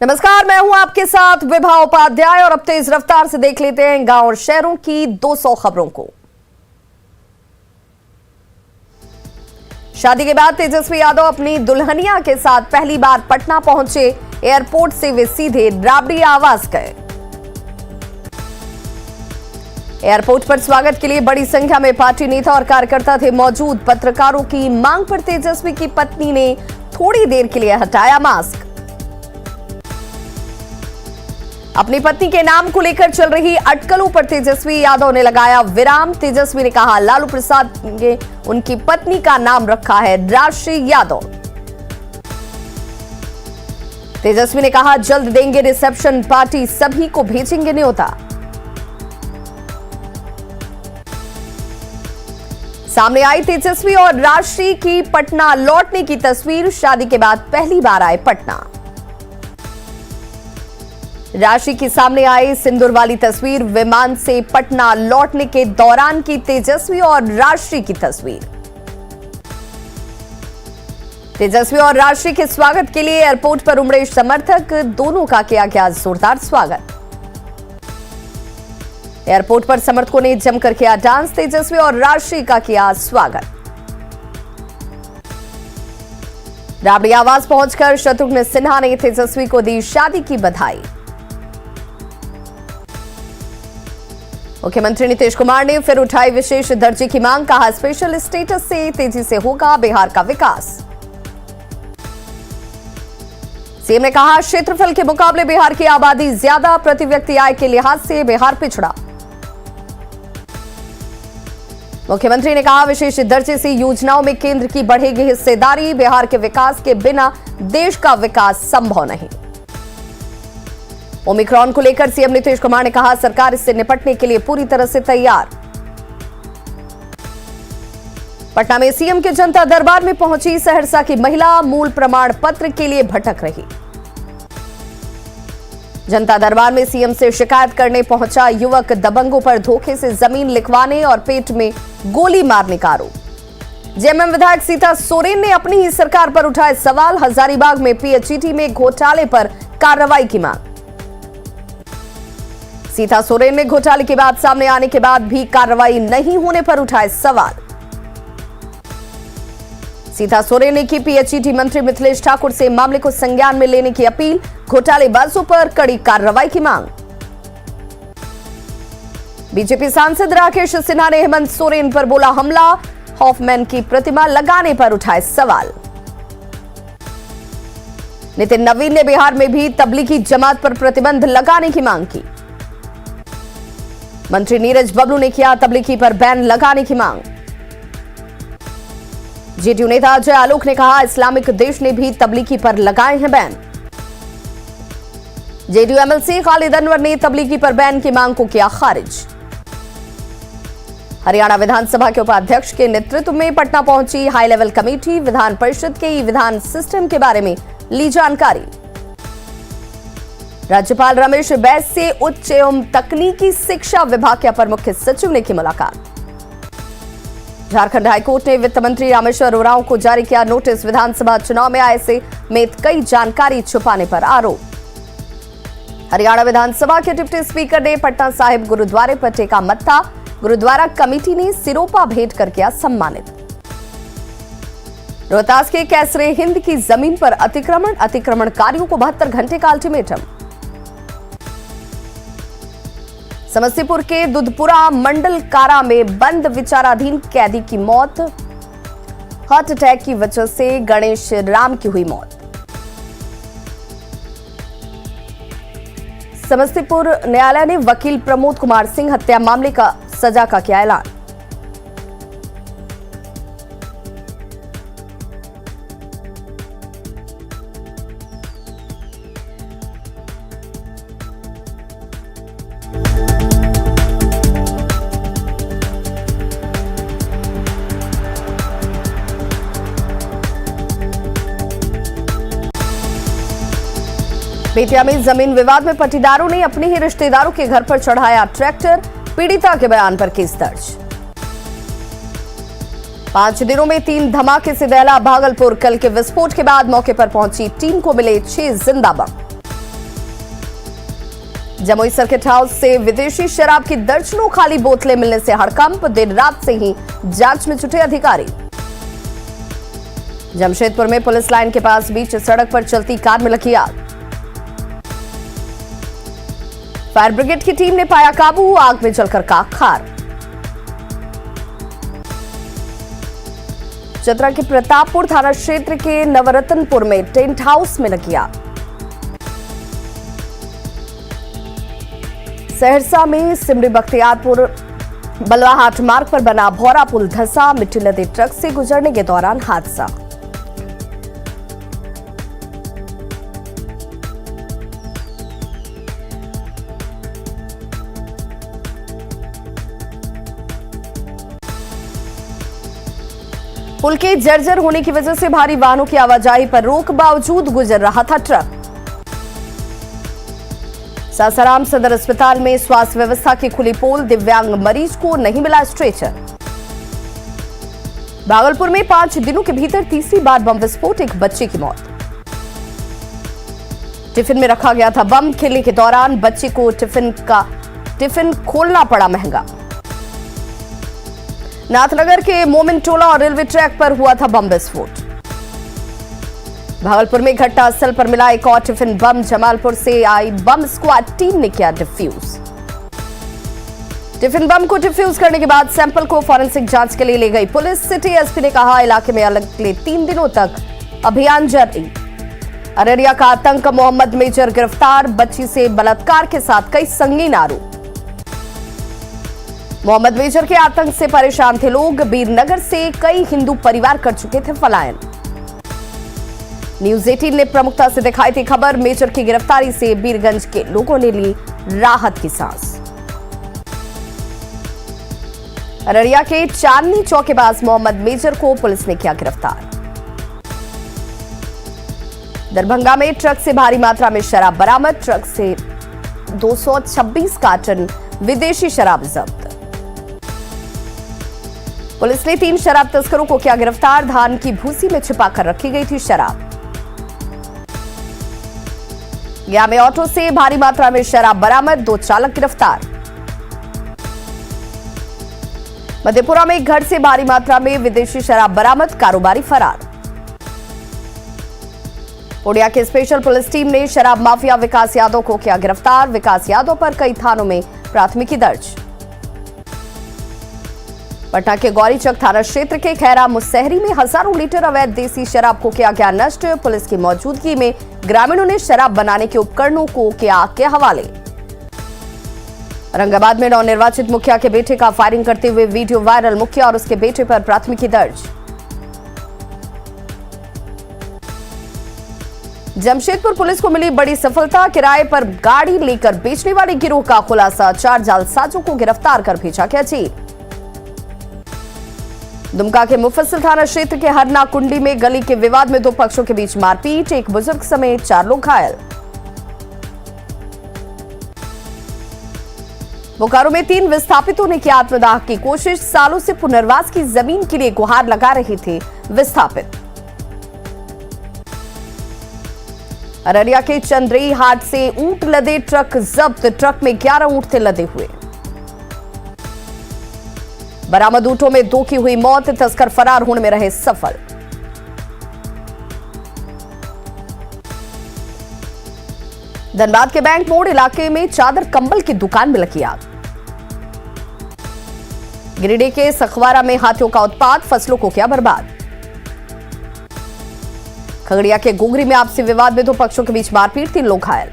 नमस्कार, मैं हूं आपके साथ विभा उपाध्याय और अब तेज रफ्तार से देख लेते हैं गांव और शहरों की 200 खबरों को। शादी के बाद तेजस्वी यादव अपनी दुल्हनिया के साथ पहली बार पटना पहुंचे। एयरपोर्ट से वे सीधे राबड़ी आवास गए। एयरपोर्ट पर स्वागत के लिए बड़ी संख्या में पार्टी नेता और कार्यकर्ता थे मौजूद। पत्रकारों की मांग पर तेजस्वी की पत्नी ने थोड़ी देर के लिए हटाया मास्क। अपनी पत्नी के नाम को लेकर चल रही अटकलों पर तेजस्वी यादव ने लगाया विराम। तेजस्वी ने कहा, लालू प्रसाद ने उनकी पत्नी का नाम रखा है राशि यादव। तेजस्वी ने कहा, जल्द देंगे रिसेप्शन पार्टी, सभी को भेजेंगे न्योता। सामने आई तेजस्वी और राशि की पटना लौटने की तस्वीर। शादी के बाद पहली बार आए पटना। राशि की सामने आई सिंदूर वाली तस्वीर। विमान से पटना लौटने के दौरान की तेजस्वी और राशि की तस्वीर। तेजस्वी और राशि के स्वागत के लिए एयरपोर्ट पर उमड़े समर्थक। दोनों का किया गया जोरदार स्वागत। एयरपोर्ट पर समर्थकों ने जमकर किया डांस। तेजस्वी और राशि का किया स्वागत। राबड़ी आवास पहुंचकर शत्रुघ्न सिन्हा ने तेजस्वी को दी शादी की बधाई। मुख्यमंत्री नीतीश कुमार ने फिर उठाई विशेष दर्जे की मांग। कहा, स्पेशल स्टेटस से तेजी से होगा बिहार का विकास। सीएम ने कहा, क्षेत्रफल के मुकाबले बिहार की आबादी ज्यादा, प्रति व्यक्ति आय के लिहाज से बिहार पिछड़ा। मुख्यमंत्री ने कहा, विशेष दर्जे से योजनाओं में केंद्र की बढ़ेगी हिस्सेदारी। बिहार के विकास के बिना देश का विकास संभव नहीं। ओमिक्रॉन को लेकर सीएम नीतीश कुमार ने कहा, सरकार इससे निपटने के लिए पूरी तरह से तैयार। पटना में सीएम के जनता दरबार में पहुंची सहरसा की महिला, मूल प्रमाण पत्र के लिए भटक रही। जनता दरबार में सीएम से शिकायत करने पहुंचा युवक। दबंगों पर धोखे से जमीन लिखवाने और पेट में गोली मारने का आरोप। जेएमएम विधायक सीता सोरेन ने अपनी ही सरकार पर उठाए सवाल। हजारीबाग में पीएचईटी में घोटाले पर कार्रवाई की मांग। सीता सोरेन ने घोटाले की बात सामने आने के बाद भी कार्रवाई नहीं होने पर उठाए सवाल। सीता सोरेन ने की पीएचईटी मंत्री मिथिलेश ठाकुर से मामले को संज्ञान में लेने की अपील। घोटालेबाजों पर कड़ी कार्रवाई की मांग। बीजेपी सांसद राकेश सिन्हा ने हेमंत सोरेन पर बोला हमला। हॉफमैन की प्रतिमा लगाने पर उठाए सवाल। नितिन नवीन ने बिहार में भी तबलीगी जमात पर प्रतिबंध लगाने की मांग की। मंत्री नीरज बबलू ने किया तबलीगी पर बैन लगाने की मांग। जेडीयू नेता अजय आलोक ने कहा, इस्लामिक देश ने भी तबलीगी पर लगाए हैं ban. JDU MLC Khalid Anwar ने तबलीगी पर बैन की मांग को किया खारिज। हरियाणा विधानसभा के उपाध्यक्ष के नेतृत्व में पटना पहुंची high level committee. Vidhan Parishad के विधान सिस्टम के बारे में ली जानकारी। राज्यपाल रमेश बैस से उच्च एवं तकनीकी शिक्षा विभाग के अपर मुख्य सचिव ने की मुलाकात। झारखंड हाईकोर्ट ने वित्त मंत्री रामेश्वर उरांव को जारी किया नोटिस। विधानसभा चुनाव में आय से में कई जानकारी छुपाने पर आरोप। हरियाणा विधानसभा के डिप्टी स्पीकर ने पटना साहिब गुरुद्वारे पर टेका मत्था। गुरुद्वारा कमेटी ने सिरोपा भेंट कर किया सम्मानित। रोहतास के कैसरे हिंद की जमीन पर अतिक्रमणकारियों को 72 घंटे का अल्टीमेटम। समस्तीपुर के दुधपुरा मंडल कारा में बंद विचाराधीन कैदी की मौत। हार्ट अटैक की वजह से गणेश राम की हुई मौत। समस्तीपुर न्यायालय ने वकील प्रमोद कुमार सिंह हत्या मामले का सजा का किया ऐलान। बेतिया में जमीन विवाद में पटीदारों ने अपने ही रिश्तेदारों के घर पर चढ़ाया ट्रैक्टर। पीड़िता के बयान पर केस दर्ज। 5 दिनों में 3 धमाके से दहला भागलपुर। कल के विस्फोट के बाद मौके पर पहुंची टीम को मिले 6 जिंदा बम। जमुई सर्किट हाउस से विदेशी शराब की दर्जनों खाली बोतलें मिलने से हड़कंप, देर रात से ही जांच में जुटे अधिकारी। जमशेदपुर में पुलिस लाइन के पास बीच सड़क पर चलती कार में लगी आग। फायर ब्रिगेड की टीम ने पाया काबू, आग में जलकर खाक। चतरा के प्रतापपुर थाना क्षेत्र के नवरत्नपुर में टेंट हाउस में लगी आग। सहरसा में सिमरी बख्तियारपुर बलवाहाट मार्ग पर बना भौरा पुल धंसा, मिट्टी लदे ट्रक से गुजरने के दौरान हादसा। पुल के जर्जर होने की वजह से भारी वाहनों की आवाजाही पर रोक बावजूद गुजर रहा था ट्रक। सासाराम सदर अस्पताल में स्वास्थ्य व्यवस्था की खुली पोल, दिव्यांग मरीज को नहीं मिला स्ट्रेचर। भागलपुर में 5 दिनों के भीतर तीसरी बार बम विस्फोट, एक बच्चे की मौत। टिफिन में रखा गया था बम, खेलने के दौरान बच्चे को टिफिन खोलना पड़ा महंगा। नाथनगर के मोमिन टोला और रेलवे ट्रैक पर हुआ था बम विस्फोट। भागलपुर में घटनास्थल पर मिला एक और टिफिन बम, जमालपुर से आई बम स्क्वाड टीम ने किया डिफ्यूज। टिफिन बम को डिफ्यूज करने के बाद सैंपल को फॉरेंसिक जांच के लिए ले गई पुलिस। सिटी एसपी ने कहा, इलाके में अगले 3 दिनों तक अभियान जारी। अररिया का आतंक, मोहम्मद मेजर गिरफ्तार, बच्ची से बलात्कार के साथ कई संगीन आरोप। मोहम्मद मेजर के आतंक से परेशान थे लोग, बीरनगर से कई हिंदू परिवार कर चुके थे पलायन। न्यूज 18 ने प्रमुखता से दिखाई थी खबर, मेजर की गिरफ्तारी से बीरगंज के लोगों ने ली राहत की सांस। अररिया के चांदनी चौक के पास मोहम्मद मेजर को पुलिस ने किया गिरफ्तार। दरभंगा में ट्रक से भारी मात्रा में शराब बरामद, ट्रक से 226 कार्टन विदेशी शराब जब्त। पुलिस ने 3 शराब तस्करों को किया गिरफ्तार, धान की भूसी में छिपाकर रखी गई थी शराब। गया में ऑटो से भारी मात्रा में शराब बरामद, 2 चालक गिरफ्तार। मधेपुरा में एक घर से भारी मात्रा में विदेशी शराब बरामद, कारोबारी फरार। पूर्णिया की स्पेशल पुलिस टीम ने शराब माफिया विकास यादव को किया गिरफ्तार, विकास यादव पर कई थानों में प्राथमिकी दर्ज। पटना के गौरीचक थाना क्षेत्र के खैरा मुसहरी में हजारों लीटर अवैध देसी शराब को किया गया नष्ट, पुलिस की मौजूदगी में ग्रामीणों ने शराब बनाने के उपकरणों को किया आग के हवाले। औरंगाबाद में नवनिर्वाचित मुखिया के बेटे का फायरिंग करते हुए वीडियो वायरल, मुखिया और उसके बेटे पर प्राथमिकी दर्ज। जमशेदपुर पुलिस को मिली बड़ी सफलता, किराए पर गाड़ी लेकर बेचने वाले गिरोह का खुलासा, 4 जालसाजों को गिरफ्तार कर भेजा गया जेल। दुमका के मुफस्सिल थाना क्षेत्र के हरना कुंडी में गली के विवाद में 2 पक्षों के बीच मारपीट, एक बुजुर्ग समेत 4 लोग घायल। बोकारो में 3 विस्थापितों ने किया आत्मदाह की कोशिश, सालों से पुनर्वास की जमीन के लिए गुहार लगा रहे थे विस्थापित। अररिया के चंद्रेई हाट से ऊंट लदे ट्रक जब्त, ट्रक में 11 ऊंट थे लदे हुए। बरामद ऊंटों में 2 की हुई मौत, तस्कर फरार होने में रहे सफल। धनबाद के बैंक मोड़ इलाके में चादर कंबल की दुकान में लगी आग। गिरिडीह के सखवारा में हाथियों का उत्पात, फसलों को किया बर्बाद। खगड़िया के गोगरी में आपसी विवाद में 2 पक्षों के बीच मारपीट, 3 लोग घायल।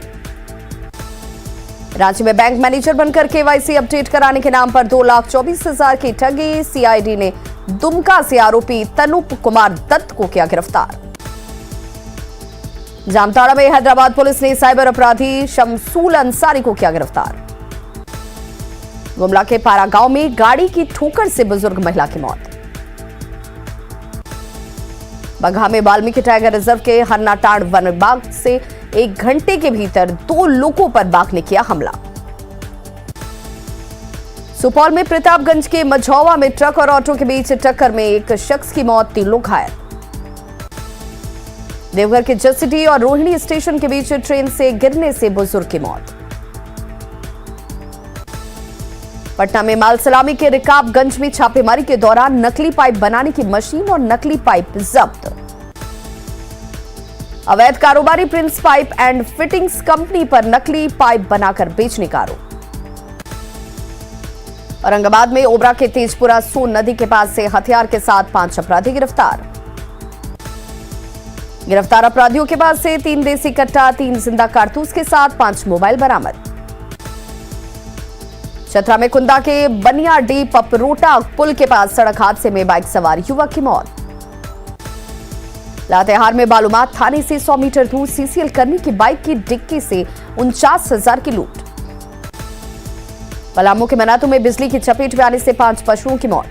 रांची में बैंक मैनेजर बनकर केवाईसी अपडेट कराने के नाम पर 2,24,000 की ठगी, सीआईडी ने दुमका से आरोपी तनुप कुमार दत्त को किया गिरफ्तार। जामताड़ा में हैदराबाद पुलिस ने साइबर अपराधी शमसूल अंसारी को किया गिरफ्तार। गुमला के पारा गांव में गाड़ी की ठोकर से बुजुर्ग महिला की मौत। बगहा में वाल्मीकि टाइगर रिजर्व के हरनाटाड़ वन विभाग से 1 घंटे के भीतर 2 लोगों पर बाघ ने किया हमला। सुपौल में प्रतापगंज के मझौवा में ट्रक और ऑटो के बीच टक्कर में 1 शख्स की मौत, 3 लोग घायल। देवघर के जसीडीह और रोहिणी स्टेशन के बीच ट्रेन से गिरने से बुजुर्ग की मौत। पटना में माल सलामी के रिकाबगंज में छापेमारी के दौरान नकली पाइप बनाने की मशीन और नकली पाइप जब्त। अवैध कारोबारी Prince pipe and fittings company पर नकली पाइप बनाकर बेचने का आरोप। औरंगाबाद में ओबरा के तेजपुरा सोन नदी के पास से हथियार के साथ 5 अपराधी गिरफ्तार। गिरफ्तार अपराधियों के पास से 3 देसी कट्टा, 3 जिंदा कारतूस के साथ 5 मोबाइल बरामद। चतरा में कुंदा के बनियाडी पपरोटा पुल के पास सड़क हादसे में बाइक सवार युवक की मौत। लातेहार में बालूमाथ थाने से 100 मीटर दूर सीसीएल कर्मी की बाइक की डिक्की से 49,000 की लूट। पलामू के मनातू में बिजली की चपेट में आने से 5 पशुओं की मौत।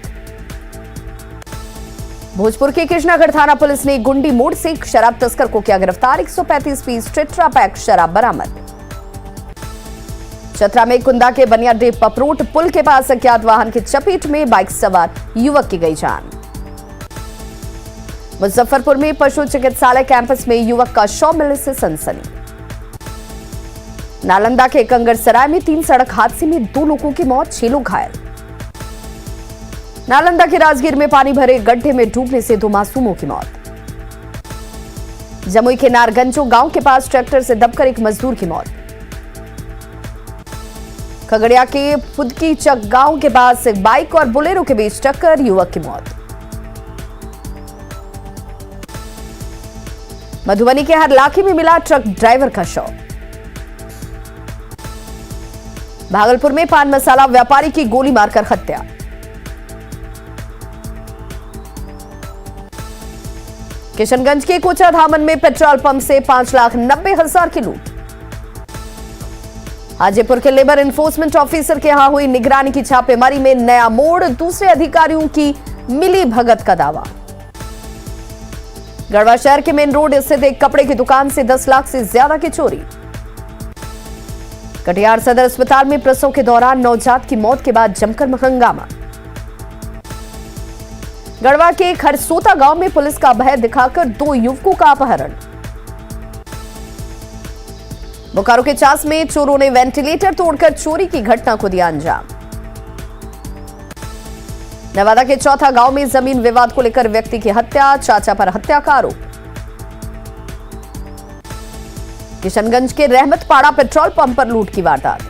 भोजपुर के कृष्णागढ़ थाना पुलिस ने गुंडी मोड़ से एक शराब तस्कर को किया गिरफ्तार। 135 पीस टेट्रा पैक शराब बरामद। चतरा में कुंदा के बनियाडी पपरोट पुल के पास अज्ञात वाहन की चपेट में बाइक सवार युवक की गई जान। मुजफ्फरपुर में पशु चिकित्सालय कैंपस में युवक का शव मिलने से सनसनी। नालंदा के कंगरसराय में 3 सड़क हादसे में 2 लोगों की मौत, 6 लोग घायल। नालंदा के राजगीर में पानी भरे गड्ढे में डूबने से 2 मासूमों की मौत। जमुई के नारगंजो गांव के पास ट्रैक्टर से दबकर एक मजदूर की मौत। खगड़िया के फुदकी चक गांव के पास बाइक और बोलेरो के बीच टक्कर, युवक की मौत। मधुबनी के हरलाखी में मिला ट्रक ड्राइवर का शव। भागलपुर में पान मसाला व्यापारी की गोली मारकर हत्या। किशनगंज के कोचा धामन में पेट्रोल पंप से 5,90,000 की लूट। हाजीपुर के लेबर एनफोर्समेंट ऑफिसर के यहां हुई निगरानी की छापेमारी में नया मोड़, दूसरे अधिकारियों की मिली भगत का दावा। गढ़वा शहर के मेन रोड स्थित एक कपड़े की दुकान से 10 लाख से ज्यादा की चोरी। कटिहार सदर अस्पताल में प्रसव के दौरान नवजात की मौत के बाद जमकर हंगामा। गढ़वा के खरसोता गांव में पुलिस का भय दिखाकर 2 युवकों का अपहरण। बोकारो के चास में चोरों ने वेंटिलेटर तोड़कर चोरी की घटना को दिया अंजाम। नवादा के चौथा गांव में जमीन विवाद को लेकर व्यक्ति की हत्या, चाचा पर हत्या का आरोप। किशनगंज के रहमतपाड़ा पेट्रोल पंप पर लूट की वारदात।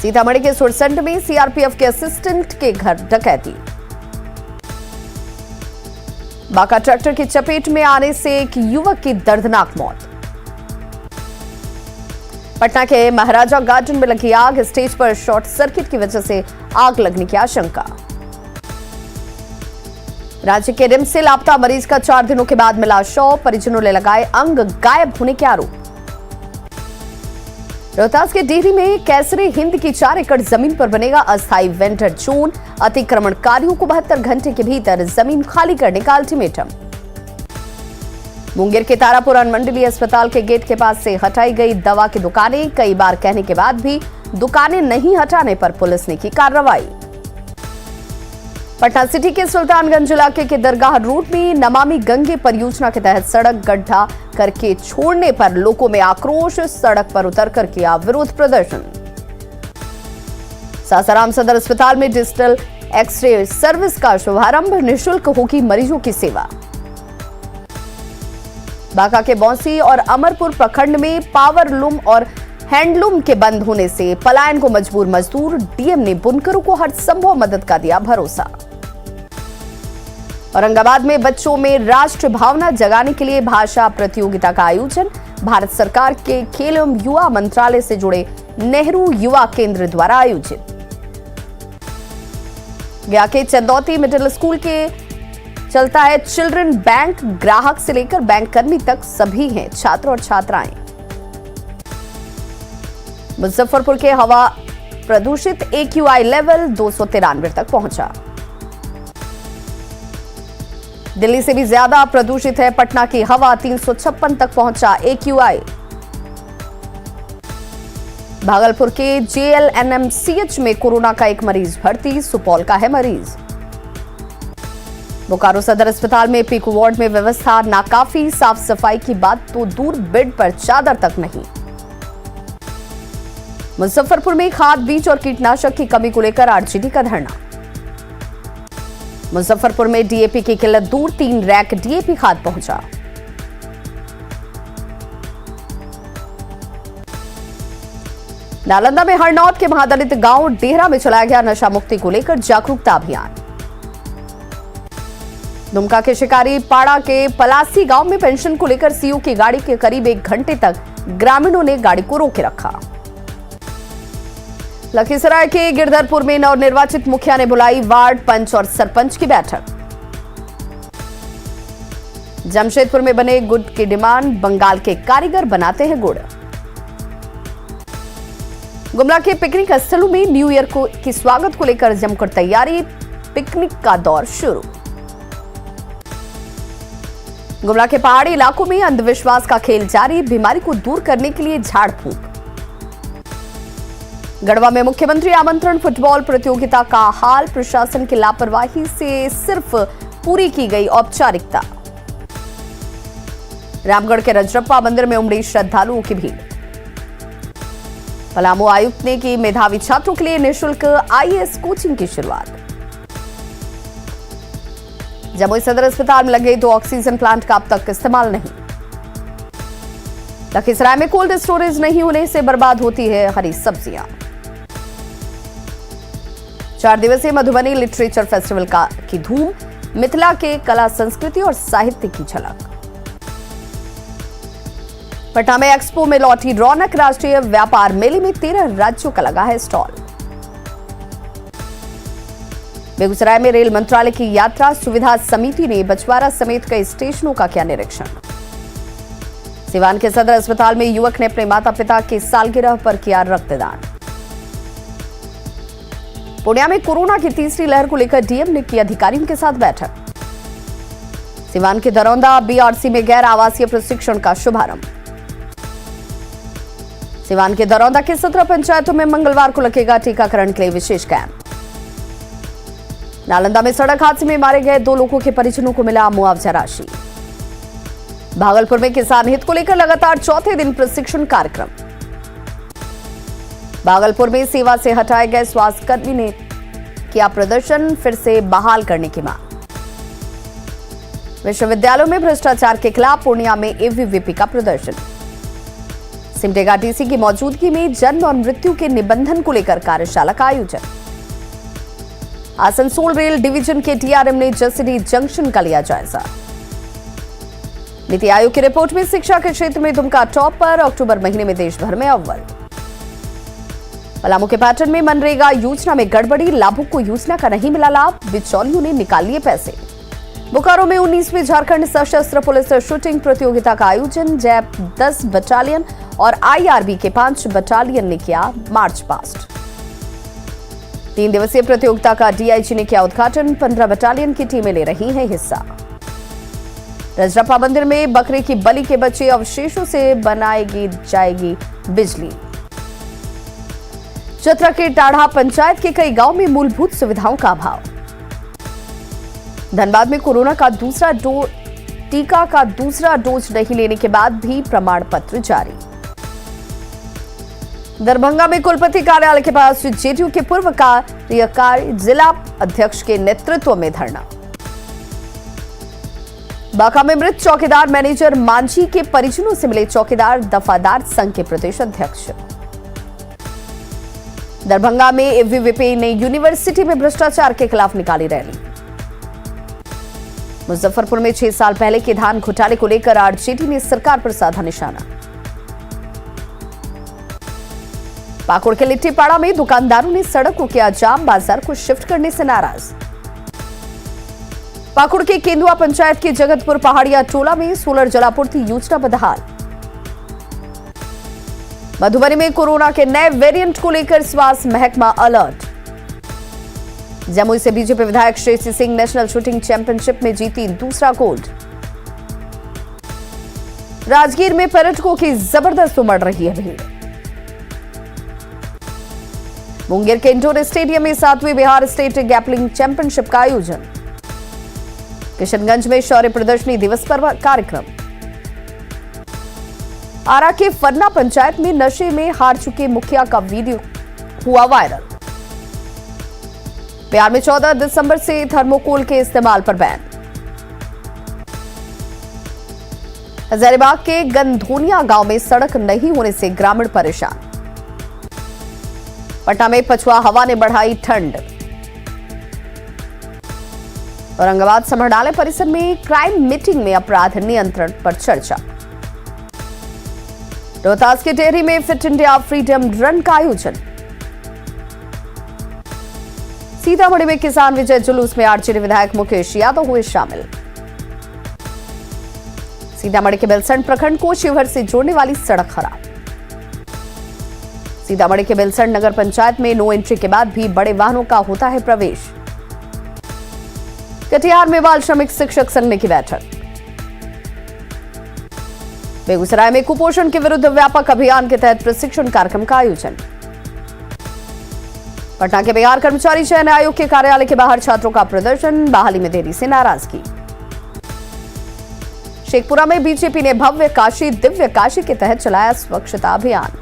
सीतामढ़ी के सुरसंड में सीआरपीएफ के असिस्टेंट के घर डकैती। बांका ट्रैक्टर की चपेट में आने से एक युवक की दर्दनाक मौत। पटना के महाराजा गार्डन में लगी आग, स्टेज पर शॉर्ट सर्किट की वजह से आग लगने की आशंका। राज्य के रिम्स से लापता मरीज का 4 दिनों के बाद मिला शव, परिजनों ने लगाए अंग गायब होने के आरोप। रोहतास के डिहरी में कैसरे हिंद की 4 एकड़ जमीन पर बनेगा अस्थायी वेंडर जोन, अतिक्रमणकारियों को 72 घंटे के भीतर जमीन खाली करने का अल्टीमेटम। मुंगेर के तारापुर अनुमंडलीय अस्पताल के गेट के पास से हटाई गई दवा की दुकानें, कई बार कहने के बाद भी दुकानें नहीं हटाने पर पुलिस ने की कार्रवाई। पटना सिटी के सुल्तानगंज इलाके के दरगाह रोड में नमामि गंगे परियोजना के तहत सड़क गड्ढा करके छोड़ने पर लोगों में आक्रोश, सड़क पर उतरकर किया विरोध प्रदर्शन। सासाराम सदर अस्पताल में डिजिटल एक्सरे सर्विस का शुभारंभ, निःशुल्क होगी मरीजों की सेवा। बांका के बौंसी और अमरपुर प्रखंड में पावरलूम और हैंडलूम के बंद होने से पलायन को मजबूर मजदूर, डीएम ने बुनकरों को हर संभव मदद का दिया भरोसा। औरंगाबाद में बच्चों में राष्ट्र भावना जगाने के लिए भाषा प्रतियोगिता का आयोजन, भारत सरकार के खेल एवं युवा मंत्रालय से जुड़े नेहरू युवा केंद्र द्वारा आयोजित। गया के चंदौती मिडिल स्कूल के चलता है चिल्ड्रन बैंक, ग्राहक से लेकर बैंक कर्मी तक सभी हैं छात्र और छात्राएं। मुजफ्फरपुर के हवा प्रदूषित AQI लेवल 293 तक पहुंचा। दिल्ली से भी ज्यादा प्रदूषित है पटना की हवा, 356 तक पहुंचा AQI। भागलपुर के JLNMCH में कोरोना का एक मरीज भर्ती, सुपौल का है मरीज। बोकारो सदर अस्पताल में पीकू वार्ड में व्यवस्था नाकाफी, साफ सफाई की बात तो दूर, बेड पर चादर तक नहीं। मुजफ्फरपुर में खाद, बीज और कीटनाशक की कमी को लेकर आरजेडी का धरना। मुजफ्फरपुर में डीएपी की किल्लत दूर, 3 रैक डीएपी खाद पहुंचा। नालंदा में हरनौत के महादलित गांव डेहरा में चलाया गया नशा मुक्ति को लेकर जागरूकता अभियान। दुमका के शिकारी पाड़ा के पलासी गांव में पेंशन को लेकर सीओ की गाड़ी के करीब 1 घंटे तक ग्रामीणों ने गाड़ी को रोके रखा। लखीसराय के गिरधरपुर में नवनिर्वाचित मुखिया ने बुलाई वार्ड पंच और सरपंच की बैठक। जमशेदपुर में बने गुड़ की डिमांड, बंगाल के कारीगर बनाते हैं गुड़। गुमला के पिकनिक स्थलों में न्यू ईयर की स्वागत को लेकर जमकर तैयारी, पिकनिक का दौर शुरू। गुमला के पहाड़ी इलाकों में अंधविश्वास का खेल जारी, बीमारी को दूर करने के लिए झाड़ फूंक। गढ़वा में मुख्यमंत्री आमंत्रण फुटबॉल प्रतियोगिता का हाल, प्रशासन की लापरवाही से सिर्फ पूरी की गई औपचारिकता। रामगढ़ के रजरप्पा मंदिर में उमड़ी श्रद्धालुओं की भीड़। पलामू आयुक्त ने की मेधावी छात्रों के लिए निःशुल्क आईएएस कोचिंग की शुरुआत। जमुई सदर अस्पताल में लगे 2 ऑक्सीजन प्लांट का अब तक इस्तेमाल नहीं। लखीसराय में कोल्ड स्टोरेज नहीं होने से बर्बाद होती है हरी सब्जियां। 4 दिवसीय मधुबनी लिटरेचर फेस्टिवल की धूम, मिथिला के कला संस्कृति और साहित्य की झलक। पटना में एक्सपो में लौटी रौनक, राष्ट्रीय व्यापार मेले में 13 राज्यों का लगा है स्टॉल। बेगूसराय में रेल मंत्रालय की यात्रा सुविधा समिति ने बछवाड़ा समेत कई स्टेशनों का किया निरीक्षण। सिवान के सदर अस्पताल में युवक ने अपने माता पिता की सालगिरह पर किया रक्तदान। पूर्णिया में कोरोना की तीसरी लहर को लेकर डीएम ने की अधिकारियों के साथ बैठक। सिवान के दरौंदा बीआरसी में गैर आवासीय प्रशिक्षण का शुभारंभ। सिवान के दरौंदा के 17 पंचायतों में मंगलवार को लगेगा टीकाकरण के लिए विशेष कैंप। नालंदा में सड़क हादसे में मारे गए 2 लोगों के परिजनों को मिला मुआवजा राशि। भागलपुर में किसान हित को लेकर लगातार 4थे दिन प्रशिक्षण कार्यक्रम। भागलपुर में सेवा से हटाए गए स्वास्थ्यकर्मी ने किया प्रदर्शन, फिर से बहाल करने की मांग। विश्वविद्यालयों में भ्रष्टाचार के खिलाफ पूर्णिया में एबीवीपी का प्रदर्शन। सिमडेगा डीसी की मौजूदगी में जन्म और मृत्यु के निबंधन को लेकर कार्यशाला का आयोजन। आसनसोल रेल डिवीजन के डीआरएम ने जसीडीह जंक्शन का लिया जायजा। नीति आयोग की रिपोर्ट में शिक्षा के क्षेत्र में दुमका टॉप पर, अक्टूबर महीने में देश भर में अव्वल। पलामू के पैटर्न में मनरेगा योजना में गड़बड़ी, लाभुक को योजना का नहीं मिला लाभ, बिचौलियों ने निकाल लिए पैसे। बोकारो में 19वीं झारखंड सशस्त्र पुलिस शूटिंग प्रतियोगिता का आयोजन। जैप 10 बटालियन और आईआरबी के 5 बटालियन ने किया मार्च पास्ट। 3 दिवसीय प्रतियोगिता का डीआईजी ने किया उद्घाटन, 15 बटालियन की टीमें ले रही हैं हिस्सा। रजरप्पा मंदिर में बकरे की बलि के बचे अवशेषों से बनाई जाएगी बिजली। चतरा के टाढ़ा पंचायत के कई गांव में मूलभूत सुविधाओं का अभाव। धनबाद में कोरोना का टीका का दूसरा डोज नहीं लेने के बाद भी प्रमाण पत्र जारी। दरभंगा में कुलपति कार्यालय के पास जेडीयू के पूर्व कार्यकारी जिला अध्यक्ष के नेतृत्व में धरना। बांका में मृत चौकीदार मैनेजर मांझी के परिजनों से मिले चौकीदार दफादार संघ के प्रदेश अध्यक्ष। दरभंगा में एबीवीपी ने यूनिवर्सिटी में भ्रष्टाचार के खिलाफ निकाली रैली। मुजफ्फरपुर में 6 साल पहले के धान घोटाले को लेकर आरजेडी ने सरकार पर साधा निशाना। पाकुड़ के लिट्टीपाड़ा में दुकानदारों ने सड़क को किया जाम, बाजार को शिफ्ट करने से नाराज। पाकुड़ के केंदुआ पंचायत के जगतपुर पहाड़िया टोला में सोलर जलापूर्ति योजना बदहाल। मधुबनी में कोरोना के नए वेरिएंट को लेकर स्वास्थ्य महकमा अलर्ट। जमुई से बीजेपी विधायक Shreyasi Singh national shooting championship में जीती दूसरा गोल्ड। राजगीर में पर्यटकों की जबरदस्त उमड़ रही है भीड़। मुंगेर के इंडोर स्टेडियम में 7वीं बिहार स्टेट गैपलिंग चैंपियनशिप का आयोजन। किशनगंज में शौर्य प्रदर्शनी दिवस पर कार्यक्रम। आरा के फन्ना पंचायत में नशे में हार चुके मुखिया का वीडियो हुआ वायरल। बिहार में 14 दिसंबर से थर्मोकोल के इस्तेमाल पर बैन। हजारीबाग के गंधोनिया गांव में सड़क नहीं होने से ग्रामीण परेशान। पटना में पछुआ हवा ने बढ़ाई ठंड। औरंगाबाद समरणालय परिसर में क्राइम मीटिंग में अपराध नियंत्रण पर चर्चा। रोहतास के टेहरी में फिट इंडिया फ्रीडम रन का आयोजन। सीतामढ़ी में किसान विजय जुलूस में आरजेडी विधायक मुकेश यादव हुए शामिल। सीतामढ़ी के बेलसंड प्रखंड को शिवहर से जोड़ने वाली सड़क खराब। सीतामढ़ी के बेलसंड नगर पंचायत में नो एंट्री के बाद भी बड़े वाहनों का होता है प्रवेश। कटिहार में बाल श्रमिक शिक्षक संघ की बैठक। बेगूसराय में कुपोषण के विरुद्ध व्यापक अभियान के तहत प्रशिक्षण कार्यक्रम का आयोजन। पटना के बिहार कर्मचारी चयन आयोग के कार्यालय के बाहर छात्रों का प्रदर्शन, बहाली में देरी से नाराजगी। शेखपुरा में बीजेपी ने भव्य काशी दिव्य काशी के तहत चलाया स्वच्छता अभियान।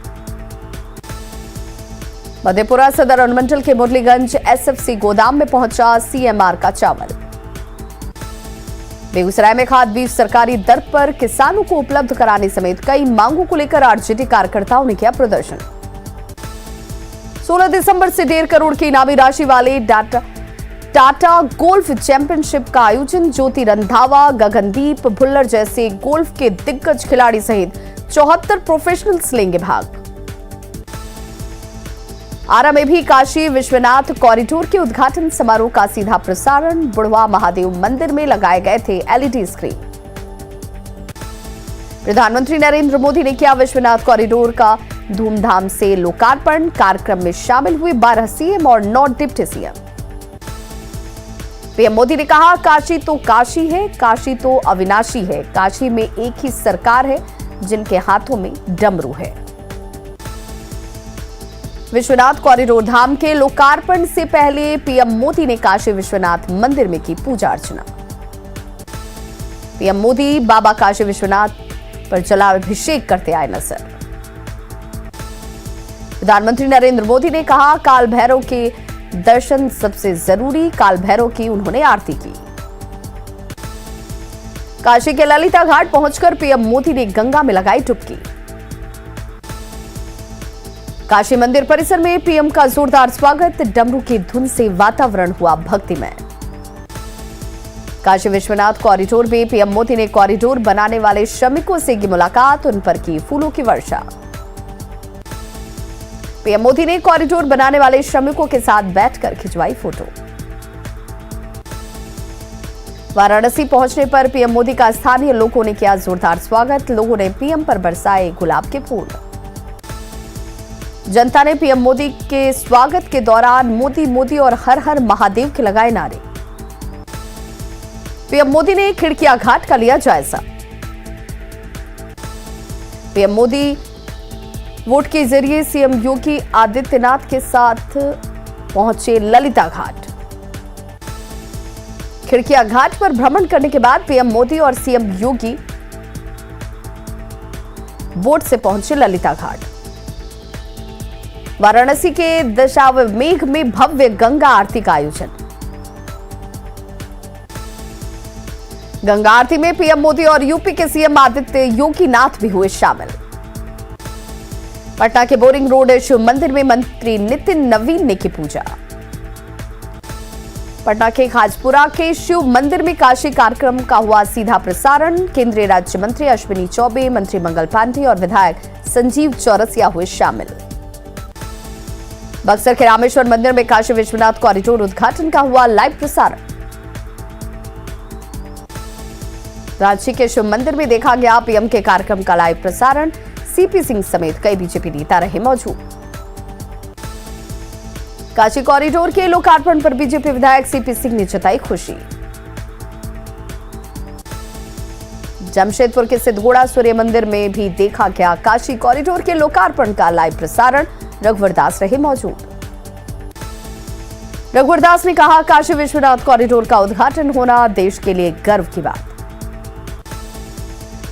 मधेपुरा सदर अनुमंडल के मुरलीगंज एसएफसी गोदाम में पहुंचा सीएमआर का चावल। बेगूसराय में खाद बीज सरकारी दर पर किसानों को उपलब्ध कराने समेत कई मांगों को लेकर आरजेडी कार्यकर्ताओं ने किया प्रदर्शन। 16 दिसंबर से 1.5 करोड़ की इनामी राशि वाले टाटा गोल्फ चैंपियनशिप का आयोजन। ज्योति रंधावा, गगनदीप भुल्लर जैसे गोल्फ के दिग्गज खिलाड़ी सहित 74 प्रोफेशनल्स लेंगे भाग। आरा में भी काशी विश्वनाथ कॉरिडोर के उद्घाटन समारोह का सीधा प्रसारण। बुढ़वा महादेव मंदिर में लगाए गए थे एलईडी स्क्रीन। प्रधानमंत्री नरेंद्र मोदी ने किया विश्वनाथ कॉरिडोर का धूमधाम से लोकार्पण। कार्यक्रम में शामिल हुए 12 सीएम और 9 डिप्टी सीएम। पीएम मोदी ने कहा, काशी तो काशी है, काशी तो अविनाशी है। काशी में एक ही सरकार है जिनके हाथों में डमरू है। विश्वनाथ कॉरिडोर धाम के लोकार्पण से पहले पीएम मोदी ने काशी विश्वनाथ मंदिर में की पूजा अर्चना। पीएम मोदी बाबा काशी विश्वनाथ पर जलाभिषेक करते आए नजर। प्रधानमंत्री नरेंद्र मोदी ने कहा, काल भैरव के दर्शन सबसे जरूरी। काल भैरव की उन्होंने आरती की। काशी के ललिता घाट पहुंचकर पीएम मोदी ने गंगा में लगाई डुबकी। काशी मंदिर परिसर में पीएम का जोरदार स्वागत। डमरू की धुन से वातावरण हुआ भक्तिमय। काशी विश्वनाथ कॉरिडोर में पीएम मोदी ने कॉरिडोर बनाने वाले श्रमिकों से की मुलाकात, उन पर की फूलों की वर्षा। पीएम मोदी ने कॉरिडोर बनाने वाले श्रमिकों के साथ बैठकर खिंचवाई फोटो। वाराणसी पहुंचने पर पीएम मोदी का स्थानीय लोगों ने किया जोरदार स्वागत। लोगों ने पीएम पर बरसाए गुलाब के फूल। जनता ने पीएम मोदी के स्वागत के दौरान मोदी मोदी और हर हर महादेव के लगाए नारे। पीएम मोदी ने खिड़किया घाट का लिया जायजा। पीएम मोदी वोट के जरिए सीएम योगी आदित्यनाथ के साथ पहुंचे ललिता घाट। खिड़किया घाट पर भ्रमण करने के बाद पीएम मोदी और सीएम योगी वोट से पहुंचे ललिता घाट। वाराणसी के दशाश्वमेध में भव्य गंगा आरती का आयोजन। गंगा आरती में पीएम मोदी और यूपी के सीएम आदित्य योगीनाथ भी हुए शामिल। पटना के बोरिंग रोड शिव मंदिर में मंत्री नितिन नवीन ने की पूजा। पटना के खाजपुरा के शिव मंदिर में काशी कार्यक्रम का हुआ सीधा प्रसारण। केंद्रीय राज्य मंत्री अश्विनी चौबे, मंत्री मंगल पांडे और विधायक संजीव चौरसिया हुए शामिल। बक्सर के रामेश्वर मंदिर में काशी विश्वनाथ कॉरिडोर उद्घाटन का हुआ लाइव प्रसारण। रांची के शिव मंदिर में देखा गया पीएम के कार्यक्रम का लाइव प्रसारण। सीपी सिंह समेत कई बीजेपी नेता रहे मौजूद। काशी कॉरिडोर के लोकार्पण पर बीजेपी विधायक सीपी सिंह ने जताई खुशी। जमशेदपुर के सिद्धगोड़ा सूर्य मंदिर में भी देखा गया काशी कॉरिडोर के लोकार्पण का लाइव प्रसारण। रघुवर दास रहे मौजूद। रघुवर दास ने कहा, काशी विश्वनाथ कॉरिडोर का उद्घाटन होना देश के लिए गर्व की बात।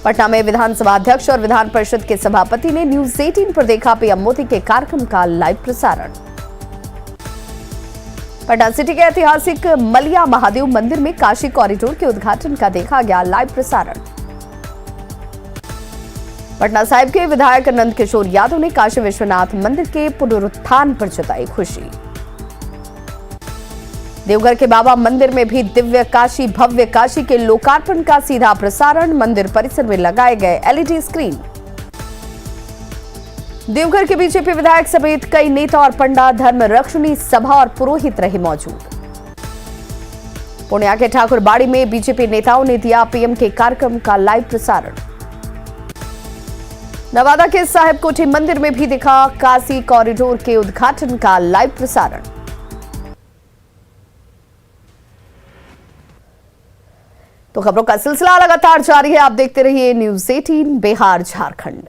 पटना में विधानसभा अध्यक्ष और विधान परिषद के सभापति ने न्यूज 18 पर देखा पीएम मोदी के कार्यक्रम का लाइव प्रसारण। पटना सिटी के ऐतिहासिक मलिया महादेव मंदिर में काशी कॉरिडोर के उद्घाटन का देखा गया लाइव प्रसारण। पटना साहिब के विधायक नंद किशोर यादव ने काशी विश्वनाथ मंदिर के पुनरुत्थान पर जताई खुशी। देवघर के बाबा मंदिर में भी दिव्य काशी भव्य काशी के लोकार्पण का सीधा प्रसारण, मंदिर परिसर में लगाए गए एलईडी स्क्रीन। देवघर के बीजेपी विधायक समेत कई नेता और पंडा, धर्म रक्षणी सभा और पुरोहित रहे मौजूद। पूर्णिया के ठाकुरबाड़ी में बीजेपी नेताओं ने दिया पीएम के कार्यक्रम का लाइव प्रसारण। नवादा के साहिब कोठी मंदिर में भी दिखा काशी कॉरिडोर के उद्घाटन का लाइव प्रसारण। तो खबरों का सिलसिला लगातार जारी है, आप देखते रहिए न्यूज 18 बिहार झारखंड।